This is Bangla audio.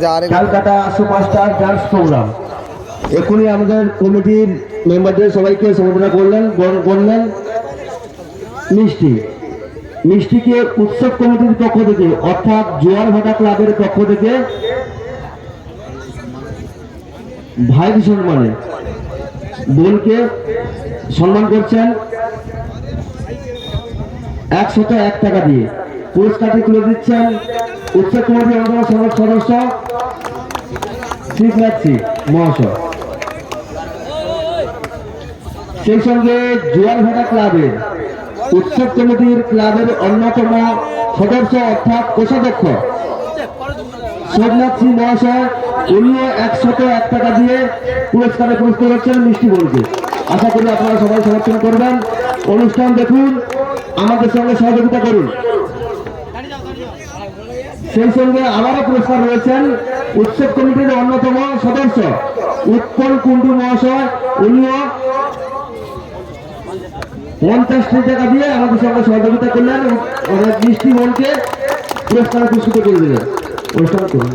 Calcutta superstar dance programme. এখনই আমাদের কমিটির মেম্বারদের সবাইকে সম্বোধনা করলেন মিষ্টিকে উৎসব কমিটির পক্ষ থেকে অর্থাৎ জোয়ার ভাটা ক্লাবের পক্ষ থেকে ভাইয়ের সম্মানে বোনকে সম্মান করছেন 101 টাকা দিয়ে। পুরস্কারটি তুলে দিচ্ছেন উৎসব কমিটির অন্যতম সদস্য শ্রী মহাশয়। সেই সঙ্গে জোয়ার ভাটা ক্লাবের উৎসব কমিটির ক্লাবের অন্যতম সদস্য অর্থাৎ কোষাধ্যক্ষ সোমনাথ সিং মহাশয়, উনিও 101 টাকা দিয়ে পুরস্কারে পুরস্কার হচ্ছেন মিষ্টি বোনকে। আশা করি আপনারা সবাই সমর্থন করবেন। অনুষ্ঠান দেখুন, আমাদের সঙ্গে সহযোগিতা করুন। সেই সঙ্গে আবারও পুরস্কার রয়েছেন উৎসব কমিটির অন্যতম সদস্য উৎপল কুণ্ডু মহাশয়, উনিও 50 টাকা দিয়ে আমাদের সঙ্গে সহযোগিতা করলেন, মিষ্টি বোনকে পুরস্কারে পুরস্কৃত করে দিলেন। অনুষ্ঠান করুন।